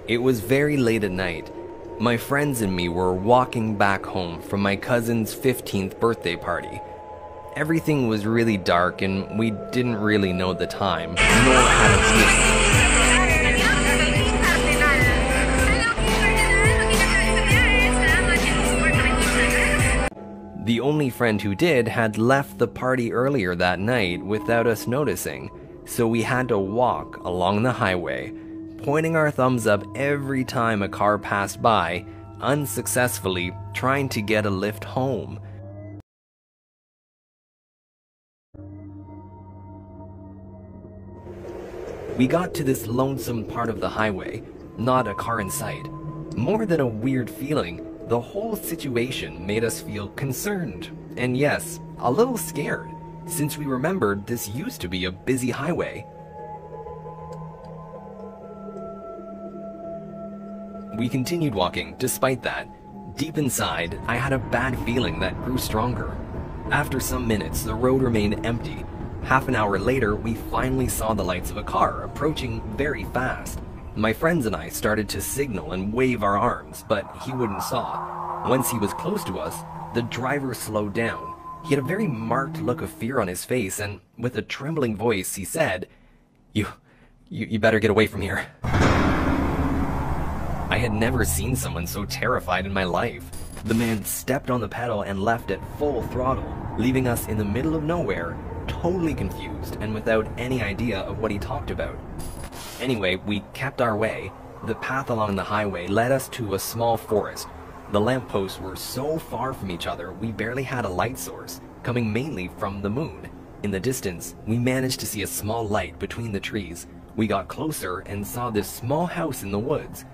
It was very late at night. My friends and me were walking back home from my cousin's 15th birthday party. Everything was really dark and we didn't really know the time, nor how to sleep. The only friend who did had left the party earlier that night without us noticing, so we had to walk along the highway, pointing our thumbs up every time a car passed by, unsuccessfully trying to get a lift home. We got to this lonesome part of the highway, not a car in sight. More than a weird feeling, the whole situation made us feel concerned, and yes, a little scared, since we remembered this used to be a busy highway. We continued walking despite that. Deep inside, I had a bad feeling that grew stronger. After some minutes, the road remained empty. Half an hour later, we finally saw the lights of a car approaching very fast. My friends and I started to signal and wave our arms, but he wouldn't stop. Once he was close to us, the driver slowed down. He had a very marked look of fear on his face, and with a trembling voice, he said, You better get away from here." I had never seen someone so terrified in my life. The man stepped on the pedal and left at full throttle, leaving us in the middle of nowhere, totally confused and without any idea of what he talked about. Anyway, we kept our way. The path along the highway led us to a small forest. The lampposts were so far from each other, we barely had a light source, coming mainly from the moon. In the distance, we managed to see a small light between the trees. We got closer and saw this small house in the woods.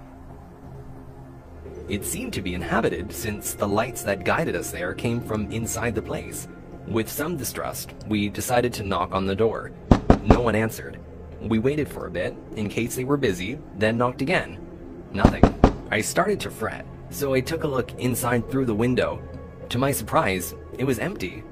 It seemed to be inhabited since the lights that guided us there came from inside the place. With some distrust, we decided to knock on the door. No one answered. We waited for a bit, in case they were busy, then knocked again. Nothing. I started to fret, so I took a look inside through the window. To my surprise, it was empty.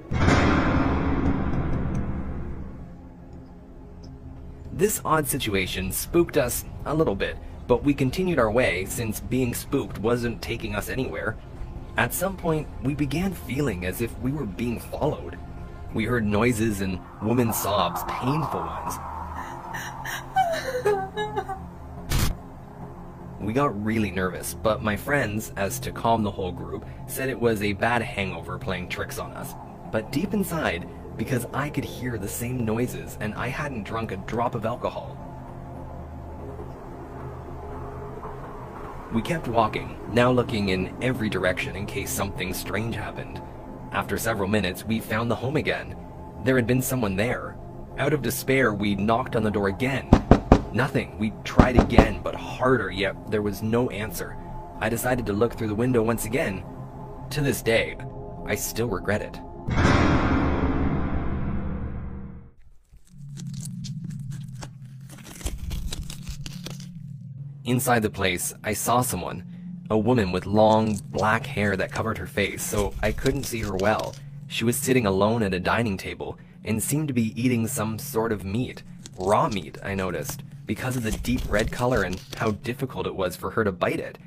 This odd situation spooked us a little bit, but we continued our way since being spooked wasn't taking us anywhere. At some point, we began feeling as if we were being followed. We heard noises and women's sobs, painful ones. We got really nervous, but my friends, as to calm the whole group, said it was a bad hangover playing tricks on us. But deep inside, because I could hear the same noises and I hadn't drunk a drop of alcohol. We kept walking, now looking in every direction in case something strange happened. After several minutes, we found the home again. There had been someone there. Out of despair, we knocked on the door again. Nothing. We tried again, but harder, yet there was no answer. I decided to look through the window once again. To this day, I still regret it. Inside the place, I saw someone, a woman with long, black hair that covered her face, so I couldn't see her well. She was sitting alone at a dining table and seemed to be eating some sort of meat. Raw meat, I noticed, because of the deep red color and how difficult it was for her to bite it.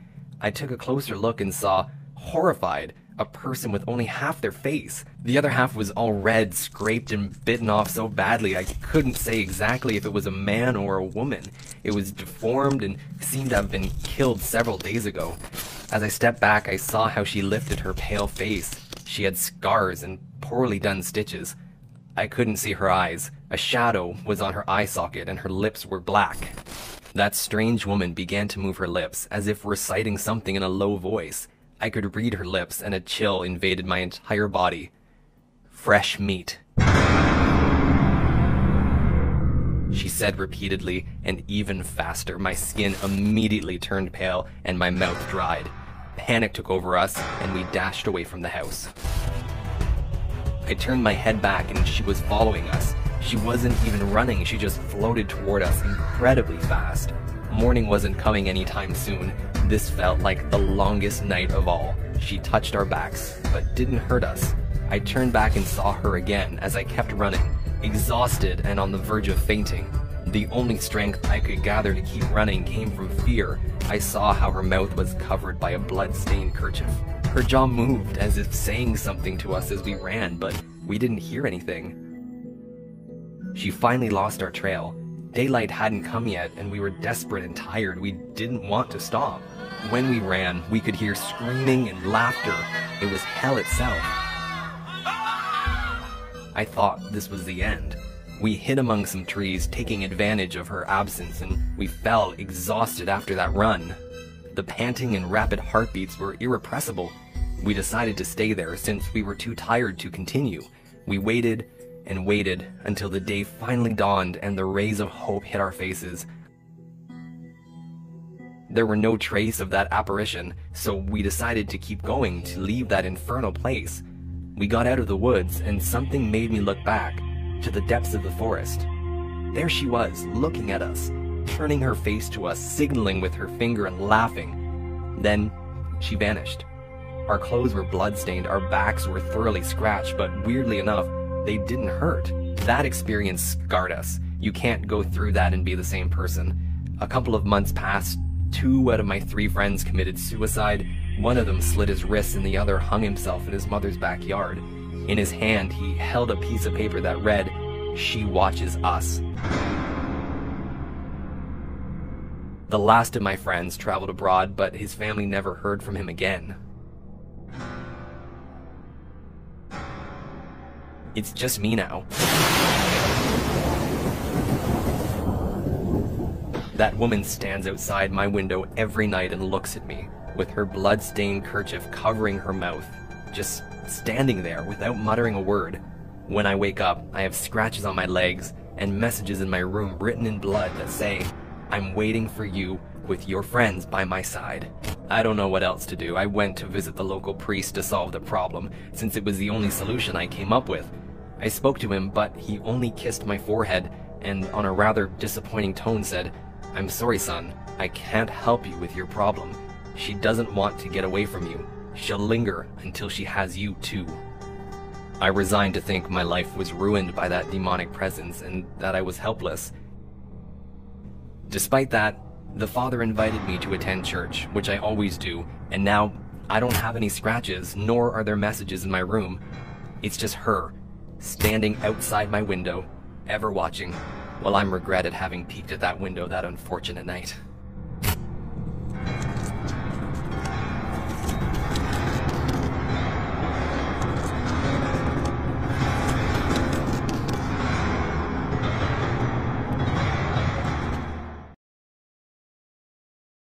I took a closer look and saw, horrified, a person with only half their face. The other half was all red, scraped and bitten off so badly I couldn't say exactly if it was a man or a woman. It was deformed and seemed to have been killed several days ago. As I stepped back, I saw how she lifted her pale face. She had scars and poorly done stitches. I couldn't see her eyes. A shadow was on her eye socket and her lips were black. That strange woman began to move her lips as if reciting something in a low voice. I could read her lips and a chill invaded my entire body. Fresh meat, she said repeatedly, and even faster. My skin immediately turned pale and my mouth dried. Panic took over us and we dashed away from the house. I turned my head back and she was following us. She wasn't even running, she just floated toward us incredibly fast. Morning wasn't coming anytime soon. This felt like the longest night of all. She touched our backs, but didn't hurt us. I turned back and saw her again as I kept running, exhausted and on the verge of fainting. The only strength I could gather to keep running came from fear. I saw how her mouth was covered by a blood-stained kerchief. Her jaw moved as if saying something to us as we ran, but we didn't hear anything. She finally lost our trail. Daylight hadn't come yet, and we were desperate and tired. We didn't want to stop. When we ran, we could hear screaming and laughter. It was hell itself. I thought this was the end. We hid among some trees, taking advantage of her absence, and we fell exhausted after that run. The panting and rapid heartbeats were irrepressible. We decided to stay there since we were too tired to continue. We waited and waited until the day finally dawned and the rays of hope hit our faces. There were no trace of that apparition, so we decided to keep going to leave that infernal place. We got out of the woods, and something made me look back to the depths of the forest. There she was, looking at us, turning her face to us, signaling with her finger and laughing. Then she vanished. Our clothes were bloodstained, our backs were thoroughly scratched, but weirdly enough, they didn't hurt. That experience scarred us. You can't go through that and be the same person. A couple of months passed. 2 out of my 3 friends committed suicide. One of them slit his wrists and the other hung himself in his mother's backyard. In his hand, he held a piece of paper that read, "She watches us." The last of my friends traveled abroad, but his family never heard from him again. It's just me now. That woman stands outside my window every night and looks at me, with her blood-stained kerchief covering her mouth, just standing there without muttering a word. When I wake up, I have scratches on my legs and messages in my room written in blood that say, "I'm waiting for you with your friends by my side." I don't know what else to do. I went to visit the local priest to solve the problem, since it was the only solution I came up with. I spoke to him, but he only kissed my forehead and on a rather disappointing tone said, "I'm sorry, son. I can't help you with your problem. She doesn't want to get away from you. She'll linger until she has you too." I resigned to think my life was ruined by that demonic presence and that I was helpless. Despite that, the father invited me to attend church, which I always do, and now I don't have any scratches, nor are there messages in my room. It's just her, standing outside my window, ever watching, while I'm regretted having peeked at that window that unfortunate night.